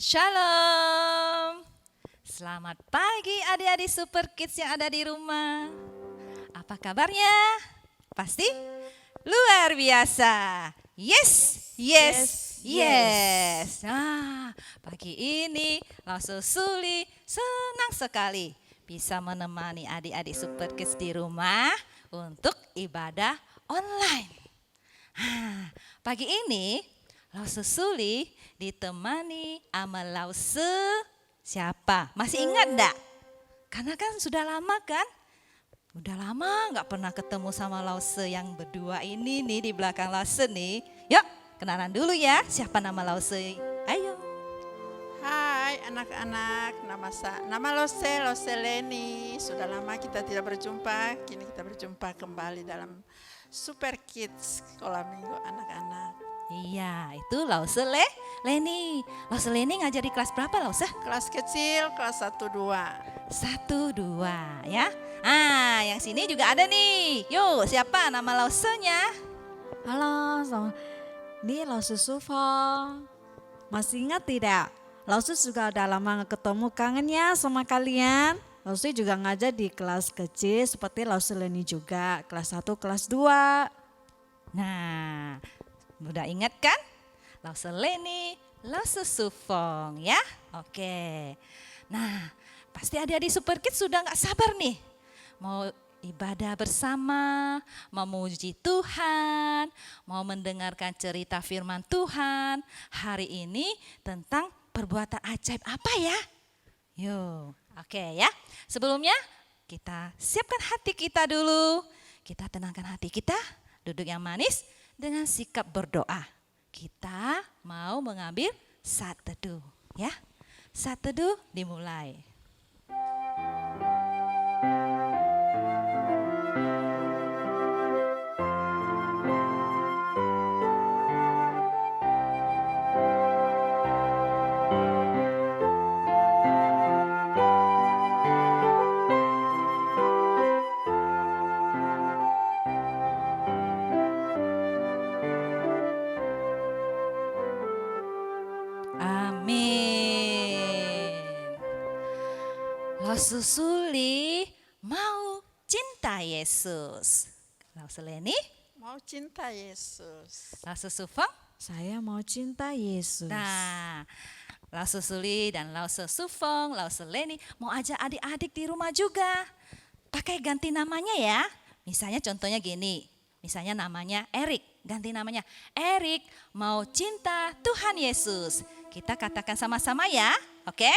Shalom. Selamat pagi adik-adik Super Kids yang ada di rumah. Apa kabarnya? Pasti luar biasa. Yes. Nah, pagi ini Langsung Suli senang sekali bisa menemani adik-adik Super Kids di rumah untuk ibadah online. Pagi ini Lause Suli ditemani sama Lause siapa? Masih ingat enggak? Karena kan sudah lama kan? Udah lama nggak pernah ketemu sama Lause yang berdua ini nih di belakang Lause nih. Yuk kenalan dulu ya, siapa nama Lause? Ayo. Hai anak-anak, nama Lose Leni. Sudah lama kita tidak berjumpa, kini kita berjumpa kembali dalam Super Kids Sekolah Minggu anak-anak. Iya, itu Lause Leni. Lause Leni ngajar di kelas berapa Lause? Kelas kecil, kelas 1-2. 1-2 ya. Yang sini juga ada nih. Yuk, siapa nama Lausenya? Halo, ini Lausu Sufong. Masih ingat tidak? Lausu juga udah lama gak ketemu, kangen ya sama kalian. Lausu juga ngajar di kelas kecil seperti Lausu Leni juga, kelas 1, kelas 2. Nah, udah ingat kan? Lause Leni, Lause Sufong ya. Oke. Nah, pasti adik-adik Super Kids sudah gak sabar nih. Mau ibadah bersama, memuji Tuhan, mau mendengarkan cerita firman Tuhan. Hari ini tentang perbuatan ajaib apa ya? Yuk, oke ya. Sebelumnya kita siapkan hati kita dulu. Kita tenangkan hati kita, duduk yang manis dengan sikap berdoa. Kita mau mengambil saat teduh ya. Saat teduh dimulai. Amin. Lause Suli mau cinta Yesus. Lause Leni, Mau cinta Yesus. Lause Sufong. Saya mau cinta Yesus. Nah, Lause Suli dan Lause Sufong, Lause Leni mau ajak adik-adik di rumah juga. Pakai ganti namanya ya. Misalnya contohnya gini. Misalnya namanya Erik, ganti namanya. Erik mau cinta Tuhan Yesus. Kita katakan sama-sama ya, oke?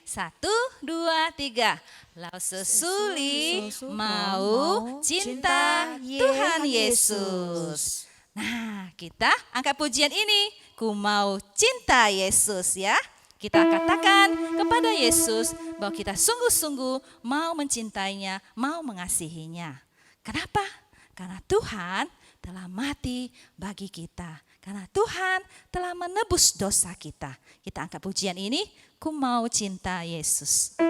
1, 2, 3. Lause Suli mau cinta Tuhan Yesus. Nah, kita angkat pujian ini. Ku mau cinta Yesus ya. Kita katakan kepada Yesus bahwa kita sungguh-sungguh mau mencintainya, mau mengasihinya. Kenapa? Karena Tuhan telah mati bagi kita. Karena Tuhan telah menebus dosa kita. Kita angkat pujian ini, ku mau cinta Yesus.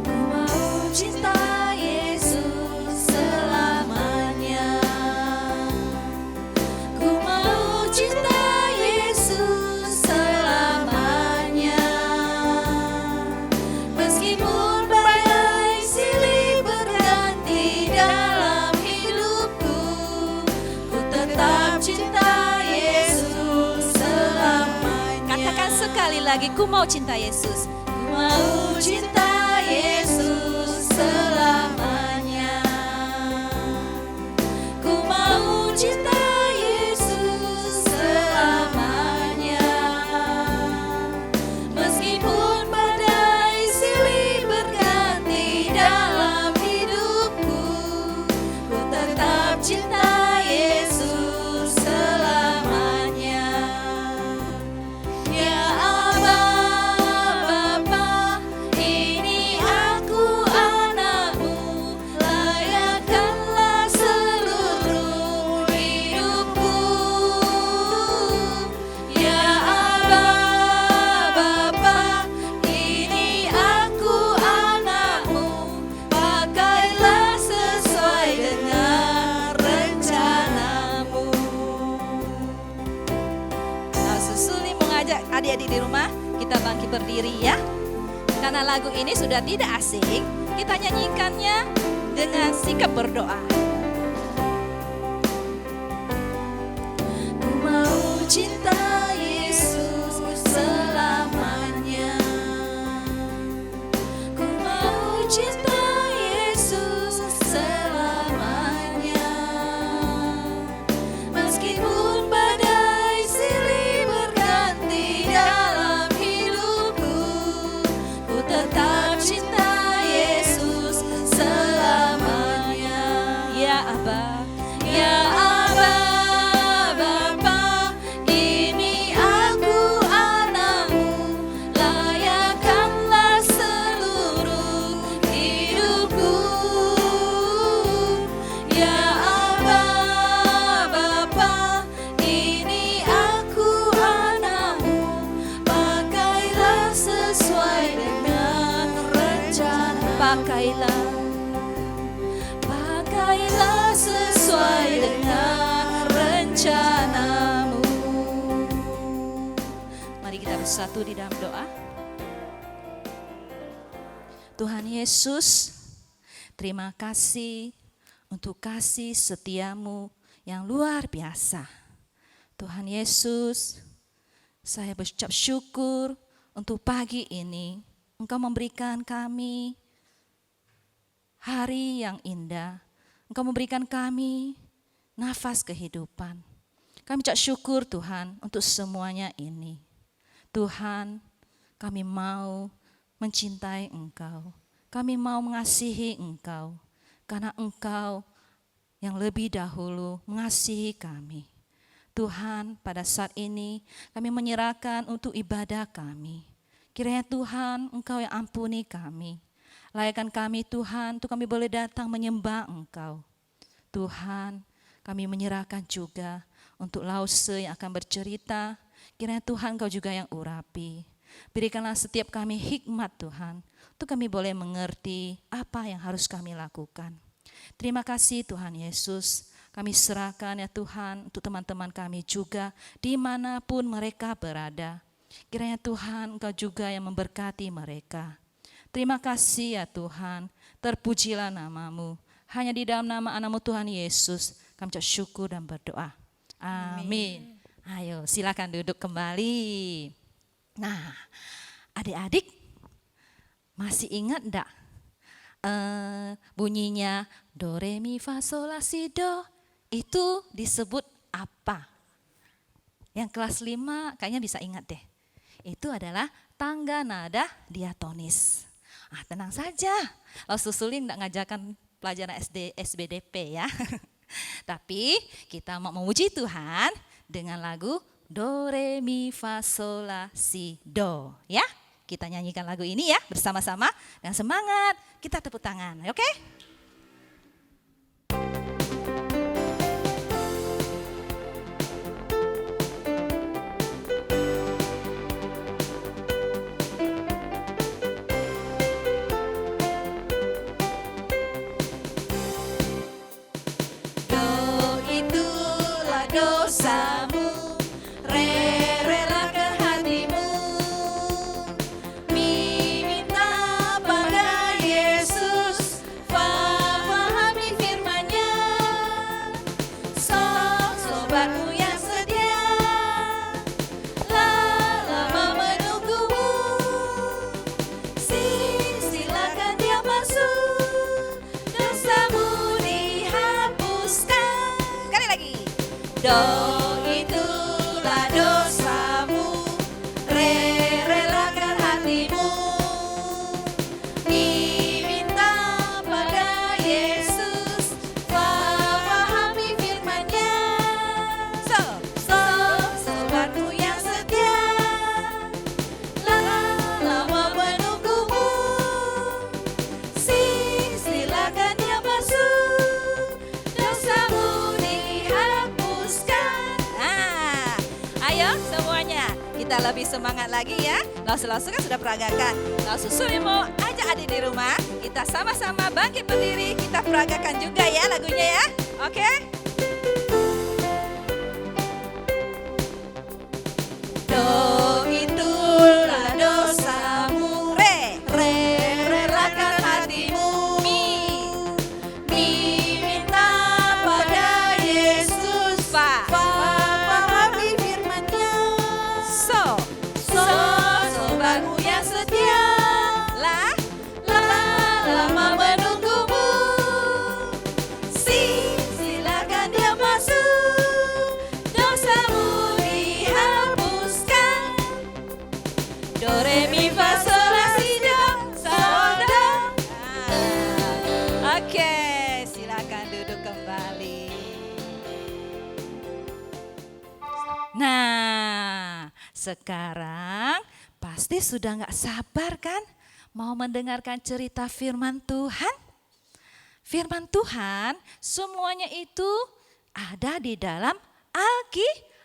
Ku mau cinta Yesus selamanya. Ku mau cinta Yesus selamanya. Meskipun badai silih berganti dalam hidupku, ku tetap cinta Yesus selamanya. Katakan sekali lagi, ku mau cinta Yesus. Ku mau cinta Yesus selamanya. Ku mau cinta Yesus selamanya. Meskipun badai silih berganti dalam hidupku, ku tetap cinta Yesus selamanya. Ya Aba, Bapa, ini adik-adik di rumah, kita bangkit berdiri ya. Karena lagu ini sudah tidak asing, kita nyanyikannya dengan sikap berdoa. Ku mau cinta Yesus selamanya. Ku mau cinta Yesus selamanya. Meskipun badai silih berganti dalam hidupku, ku tetap cinta Yesus selamanya. Ya Aba, ya Aba, Bapa, ini aku anakmu, layakkanlah seluruh hidupku. Ya Aba, Bapa, ini aku anakmu, pakailah sesuai dengan rencana. Pakailah sesuai dengan rencanamu. Mari kita bersatu di dalam doa. Tuhan Yesus, terima kasih untuk kasih setiamu yang luar biasa. Tuhan Yesus, saya berucap syukur untuk pagi ini Engkau memberikan kami hari yang indah. Engkau memberikan kami nafas kehidupan. Kami ucap syukur Tuhan untuk semuanya ini. Tuhan, kami mau mencintai Engkau. Kami mau mengasihi Engkau. Karena Engkau yang lebih dahulu mengasihi kami. Tuhan, pada saat ini kami menyerahkan untuk ibadah kami. Kiranya Tuhan, Engkau yang ampuni kami. Layakkan kami Tuhan, untuk kami boleh datang menyembah Engkau. Tuhan, kami menyerahkan juga untuk Lause yang akan bercerita. Kiranya Tuhan, Engkau juga yang urapi. Berikanlah setiap kami hikmat Tuhan, untuk kami boleh mengerti apa yang harus kami lakukan. Terima kasih Tuhan Yesus. Kami serahkan ya Tuhan untuk teman-teman kami juga dimanapun mereka berada. Kiranya Tuhan Engkau juga yang memberkati mereka. Terima kasih ya Tuhan, terpujilah nama-Mu. Hanya di dalam nama anak-Mu Tuhan Yesus kami ucap syukur dan berdoa. Amin. Ayo silakan duduk kembali. Nah, adik-adik masih ingat enggak bunyinya do re mi fa sol la si do itu disebut apa? Yang kelas 5 kayaknya bisa ingat deh. Itu adalah tangga nada diatonis. Tenang saja, Laus Suling enggak ngajarkan pelajaran SBDP ya. Tapi kita mau memuji Tuhan dengan lagu do re mi fa sol la si do ya. Kita nyanyikan lagu ini ya bersama-sama dengan semangat. Kita tepuk tangan, oke? Do itulah dosamu, relakan hatimu, minta pada Yesus, pahami firman-Nya. Sobatmu yang setia, lama menunggumu, silakan dia masuk, dosamu dihapuskan. Sekali lagi. Do itulah dosamu, relakan hatimu, diminta pada Yesus, pahami firman-Nya. Sobatku yang setia, lama menunggumu, silakan dia masuk, dosamu dihapuskan. Ayo semuanya kita lebih semangat lagi ya. Laus-laus kan sudah peragakan. Laus Suling mau ajak adik di rumah, kita sama-sama bangkit berdiri, kita peragakan juga ya lagunya ya. Oke? Do itu Nah, sekarang pasti sudah nggak sabar kan mau mendengarkan cerita firman Tuhan? Firman Tuhan semuanya itu ada di dalam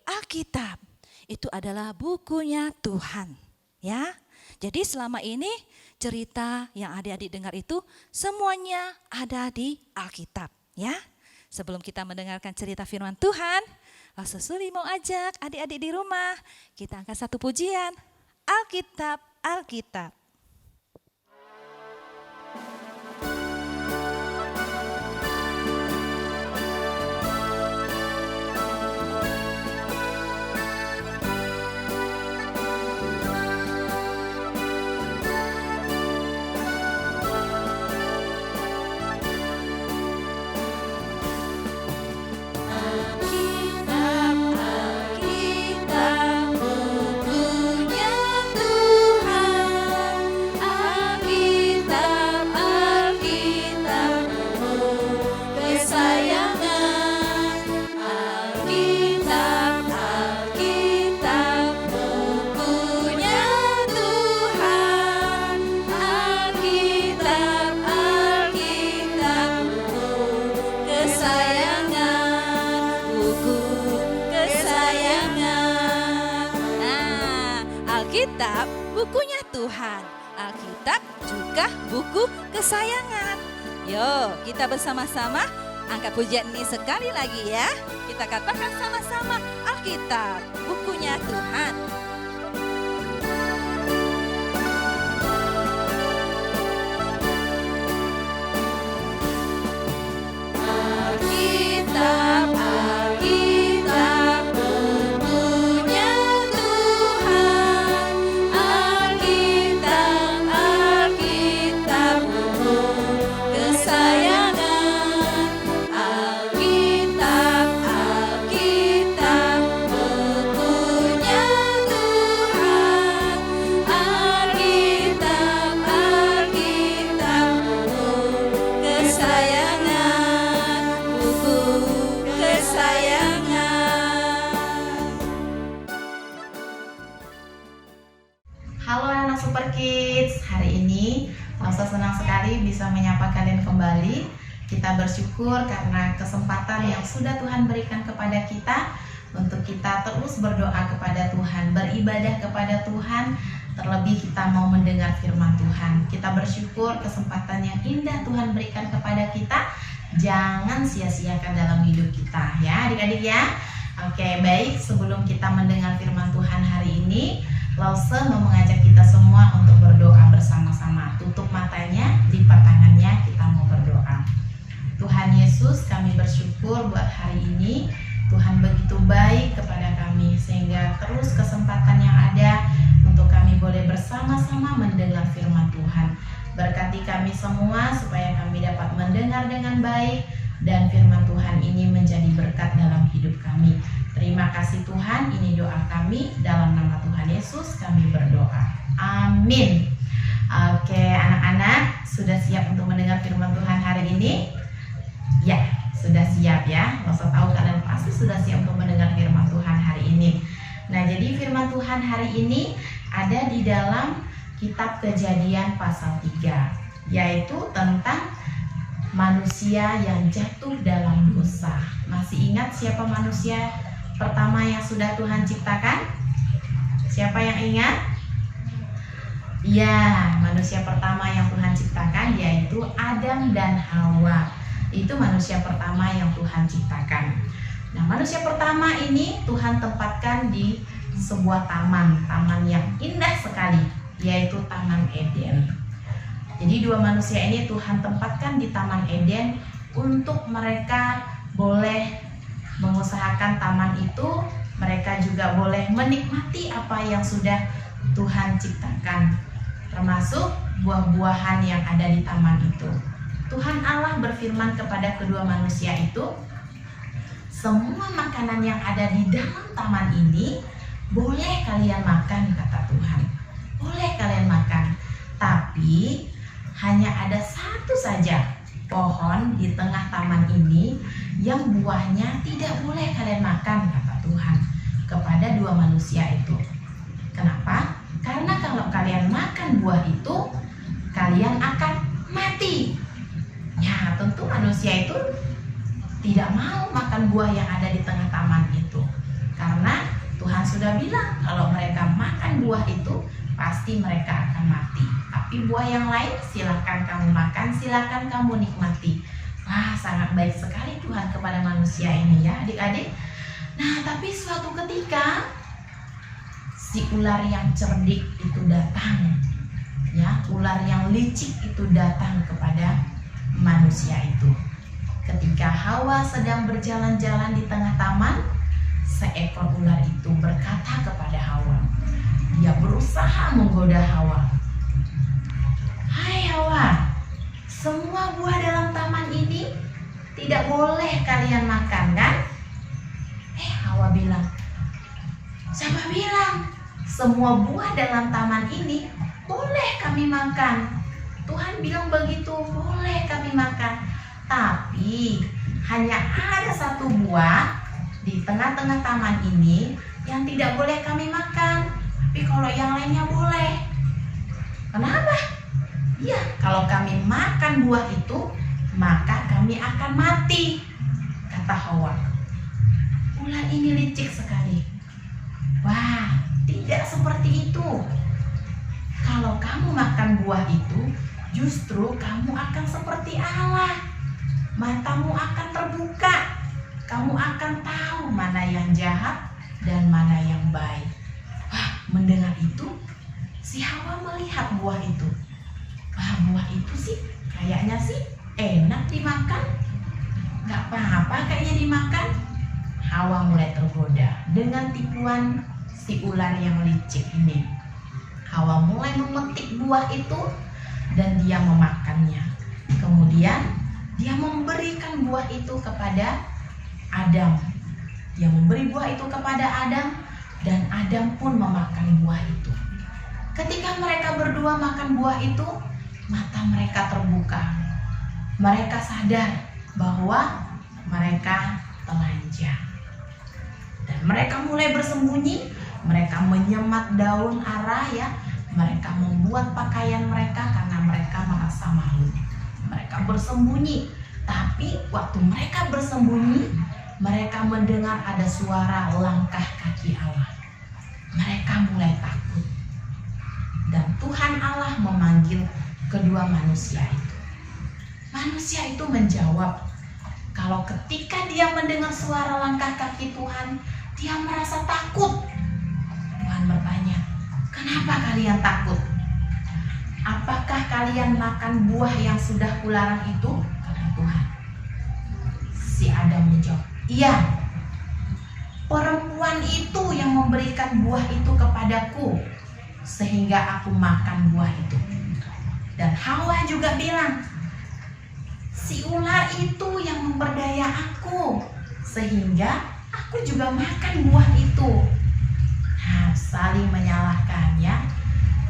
Alkitab. Itu adalah bukunya Tuhan, ya. Jadi selama ini cerita yang adik-adik dengar itu semuanya ada di Alkitab, ya. Sebelum kita mendengarkan cerita firman Tuhan, Pastor Suli mau ajak adik-adik di rumah, kita angkat satu pujian, Alkitab, Alkitab. Alkitab bukunya Tuhan, Alkitab juga buku kesayangan. Yo, kita bersama-sama angkat pujian ini sekali lagi ya. Kita katakan sama-sama, Alkitab bukunya Tuhan. Alkitab, Alkitab bukunya Tuhan. Alkitab, Alkitab buku kesayangan. Alkitab, Alkitab bukunya Tuhan. Alkitab, Alkitab buku kesayangan. Buku kesayangan. Halo anak Super Kids, hari ini Elsa senang sekali bisa menyapa kalian kembali. Kita bersyukur karena kesempatan yang sudah Tuhan berikan kepada kita untuk kita terus berdoa kepada Tuhan, beribadah kepada Tuhan, terlebih kita mau mendengar firman Tuhan. Kita bersyukur kesempatan yang indah Tuhan berikan kepada kita, jangan sia-siakan dalam hidup kita ya adik-adik ya. Oke, baik, sebelum kita mendengar firman Tuhan hari ini, Lause mau mengajak kita semua untuk berdoa bersama-sama. Tutup matanya, lipat tangannya, kita mau berdoa. Tuhan Yesus, kami bersyukur buat hari ini. Tuhan begitu baik kepada kami, sehingga terus kesempatan yang ada untuk kami boleh bersama-sama mendengar firman Tuhan. Berkati kami semua supaya kami dapat mendengar dengan baik, dan firman Tuhan ini menjadi berkat dalam hidup kami. Terima kasih Tuhan, ini doa kami, dalam nama Tuhan Yesus kami berdoa. Amin. Oke, anak-anak sudah siap untuk mendengar firman Tuhan hari ini? Ya, sudah siap ya. Masa tahu kalian pasti sudah siap untuk mendengar firman Tuhan hari ini. Nah, jadi firman Tuhan hari ini ada di dalam kitab Kejadian pasal 3, yaitu tentang manusia yang jatuh dalam dosa. Masih ingat siapa manusia pertama yang sudah Tuhan ciptakan? Siapa yang ingat? Ya, manusia pertama yang Tuhan ciptakan yaitu Adam dan Hawa. Itu manusia pertama yang Tuhan ciptakan. Nah, manusia pertama ini Tuhan tempatkan di sebuah taman yang indah sekali, yaitu Taman Eden. Jadi dua manusia ini Tuhan tempatkan di Taman Eden untuk mereka boleh mengusahakan taman itu. Mereka juga boleh menikmati apa yang sudah Tuhan ciptakan, termasuk buah-buahan yang ada di taman itu. Tuhan Allah berfirman kepada kedua manusia itu, semua makanan yang ada di dalam taman ini boleh kalian makan, kata Tuhan. Boleh kalian makan, tapi hanya ada satu saja pohon di tengah taman ini yang buahnya tidak boleh kalian makan, kata Tuhan, kepada kedua manusia itu. Kenapa? Karena kalau kalian makan buah itu, kalian akan mati. Ya, tentu manusia itu tidak mau makan buah yang ada di tengah taman itu. Karena Tuhan sudah bilang kalau mereka makan buah itu, pasti mereka akan mati. Tapi buah yang lain silakan kamu makan, silakan kamu nikmati. Wah, sangat baik sekali Tuhan kepada manusia ini ya adik-adik. Nah, tapi suatu ketika si ular yang cerdik itu datang. Ya, ular yang licik itu datang kepada manusia itu. Ketika Hawa sedang berjalan-jalan di tengah taman, seekor ular itu berkata kepada Hawa. Dia berusaha menggoda Hawa. Hai Hawa, semua buah dalam taman ini tidak boleh kalian makan, kan? Hawa bilang, siapa bilang semua buah dalam taman ini boleh kami makan? Tuhan bilang begitu, boleh kami makan. Tapi hanya ada satu buah di tengah-tengah taman ini yang tidak boleh kami makan. Tapi kalau yang lainnya boleh. Kenapa? Ya, kalau kami makan buah itu, maka kami akan mati, kata Hawa. Ular ini licik sekali. Wah, tidak seperti itu. Kalau kamu makan buah itu, justru kamu akan seperti Allah. Matamu akan terbuka. Kamu akan tahu mana yang jahat dan mana yang baik. Wah, mendengar itu, si Hawa melihat buah itu. Wah, buah itu sih kayaknya sih enak dimakan. Gak apa-apa kayaknya dimakan. Hawa mulai tergoda dengan tipuan si ular yang licik ini. Hawa mulai memetik buah itu dan dia memakannya. Kemudian dia memberikan buah itu kepada Adam. Dia memberi buah itu kepada Adam dan Adam pun memakan buah itu. Ketika mereka berdua makan buah itu, mata mereka terbuka. Mereka sadar bahwa mereka telanjang. Dan mereka mulai bersembunyi, mereka menyemat daun ara ya, mereka membuat pakaian mereka karena mereka merasa malu. Mereka bersembunyi, tapi waktu mereka bersembunyi, mereka mendengar ada suara langkah kaki Allah. Mereka mulai takut. Dan Tuhan Allah memanggil kedua manusia itu. Manusia itu menjawab, kalau ketika dia mendengar suara langkah kaki Tuhan, dia merasa takut. Tuhan bertanya, kenapa kalian takut? Apakah kalian makan buah yang sudah kularang itu? Kata Tuhan. Si Adam menjawab, iya. Perempuan itu yang memberikan buah itu kepadaku, sehingga aku makan buah itu. Dan Hawa juga bilang, si ular itu yang memperdaya aku, sehingga aku juga makan buah itu. Nah, saling menyalahkannya.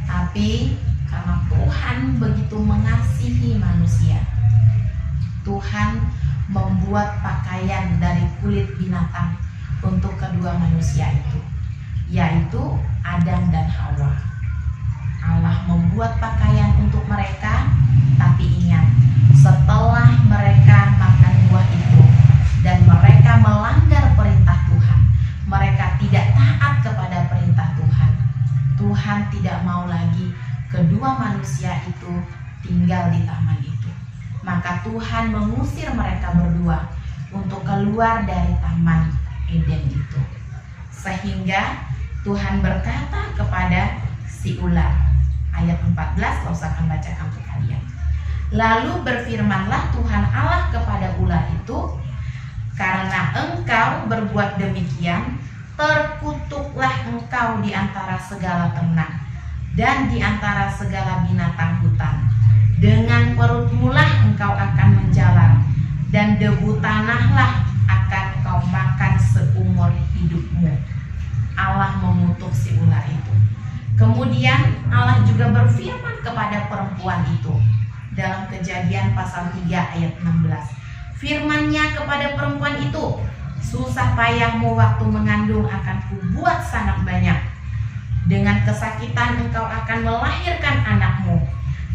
Tapi karena Tuhan begitu mengasihi manusia, Tuhan membuat pakaian dari kulit binatang untuk kedua manusia itu, yaitu Adam dan Hawa. Allah membuat pakaian untuk mereka, tapi ingat, setelah mereka makan buah itu dan mereka melanggar perintah Tuhan, mereka tidak taat kepada perintah Tuhan, Tuhan tidak mau lagi kedua manusia itu tinggal di taman itu. Maka Tuhan mengusir mereka berdua untuk keluar dari taman Eden itu. Sehingga Tuhan berkata kepada si ular, ayat 14, kalau saya akan bacakan untuk kalian. Lalu berfirmanlah Tuhan Allah kepada ular itu, karena engkau berbuat demikian, terkutuklah engkau di antara segala ternak dan di antara segala binatang hutan. Dengan perutmulah engkau akan menjalar, dan debu tanahlah akan kau makan seumur hidupmu. Allah mengutuk si ular itu. Kemudian Allah juga berfirman kepada perempuan itu dalam Kejadian pasal 3 ayat 16. Firman-Nya kepada perempuan itu, Susah payahmu waktu mengandung akan kubuat sangat banyak. Dengan kesakitan engkau akan melahirkan anakmu.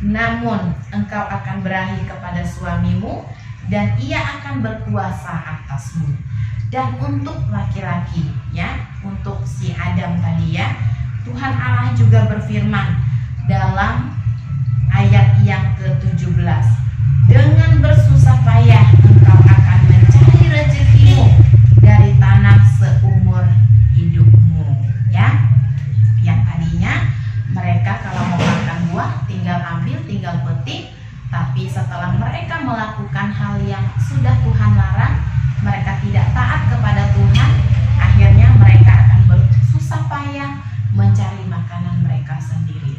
Namun engkau akan berahi kepada suamimu dan ia akan berkuasa atasmu. Dan untuk laki-laki, ya, untuk si Adam tadi ya, Tuhan Allah juga berfirman dalam ayat yang ke-17, dengan bersusah payah engkau akan mencari rezekimu dari tanah seumur hidupmu, ya. Yang tadinya mereka kalau mau makan buah tinggal ambil, tinggal petik, tapi setelah mereka melakukan hal yang sudah Tuhan larang, mereka tidak taat kepada Tuhan, akhirnya mereka akan bersusah payah mencari makanan mereka sendiri.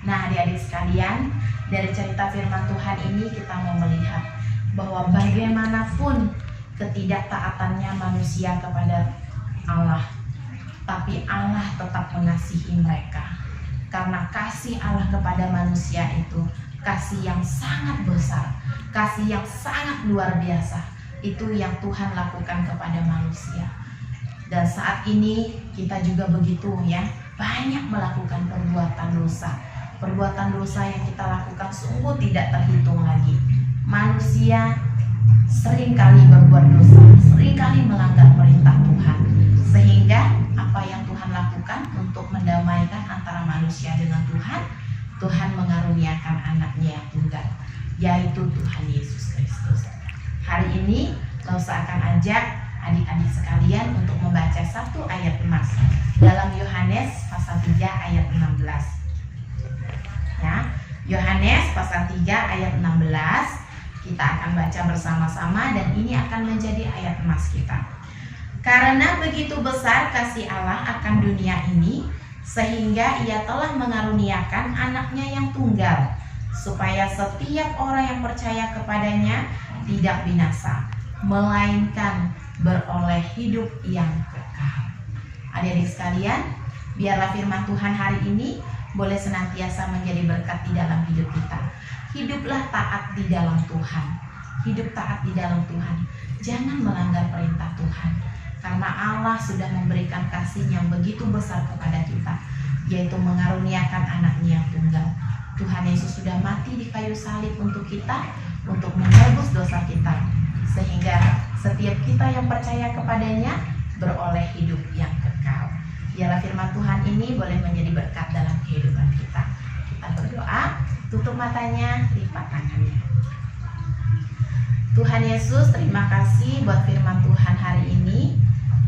Nah, adik-adik sekalian, dari cerita firman Tuhan ini kita mau melihat bahwa bagaimanapun ketidaktaatannya manusia kepada Allah, tapi Allah tetap mengasihi mereka. Karena kasih Allah kepada manusia itu kasih yang sangat besar, kasih yang sangat luar biasa. Itu yang Tuhan lakukan kepada manusia. Dan saat ini kita juga begitu ya, banyak melakukan perbuatan dosa. Perbuatan dosa yang kita lakukan sungguh tidak terhitung lagi. Manusia seringkali berbuat dosa, seringkali melanggar perintah Tuhan. Sehingga apa yang Tuhan lakukan untuk mendamaikan antara manusia dengan Tuhan, Tuhan mengaruniakan anaknya yang tunggal, yaitu Tuhan Yesus Kristus. Hari ini Lausa akan ajak adik-adik sekalian untuk membaca satu ayat emas dalam Yohanes pasal 3 ayat 16. Ya, Yohanes pasal 3 ayat 16 kita akan baca bersama-sama dan ini akan menjadi ayat emas kita. Karena begitu besar kasih Allah akan dunia ini, sehingga ia telah mengaruniakan anaknya yang tunggal, supaya setiap orang yang percaya kepadanya tidak binasa, melainkan beroleh hidup yang kekal. Adik-adik sekalian, biarlah firman Tuhan hari ini boleh senantiasa menjadi berkat di dalam hidup kita. Hiduplah taat di dalam Tuhan. Hidup taat di dalam Tuhan. Jangan melanggar perintah Tuhan. Karena Allah sudah memberikan kasih yang begitu besar kepada kita, yaitu mengaruniakan anaknya yang tunggal. Tuhan Yesus sudah mati di kayu salib untuk kita, untuk menebus dosa kita, sehingga setiap kita yang percaya kepadanya beroleh hidup yang kekal. Biarlah firman Tuhan ini boleh menjadi berkat dalam kehidupan kita. Kita berdoa, tutup matanya, lipat tangannya. Tuhan Yesus, terima kasih buat firman Tuhan hari ini.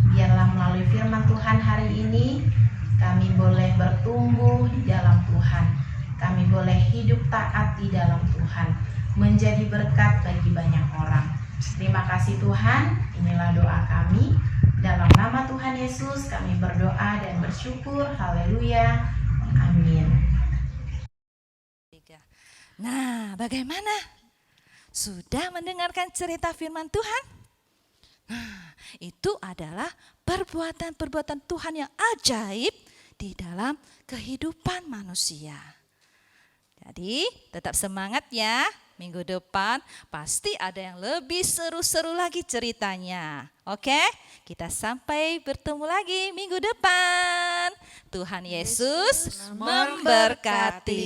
Biarlah melalui firman Tuhan hari ini kami boleh bertumbuh di dalam Tuhan. Kami boleh hidup taat di dalam Tuhan, menjadi berkat bagi banyak orang. Terima kasih Tuhan, inilah doa kami. Dalam nama Tuhan Yesus kami berdoa dan bersyukur. Haleluya. Amin. Nah, bagaimana? Sudah mendengarkan cerita firman Tuhan? Nah, itu adalah perbuatan-perbuatan Tuhan yang ajaib di dalam kehidupan manusia. Jadi tetap semangat ya, minggu depan pasti ada yang lebih seru-seru lagi ceritanya. Oke, kita sampai bertemu lagi minggu depan. Tuhan Yesus memberkati.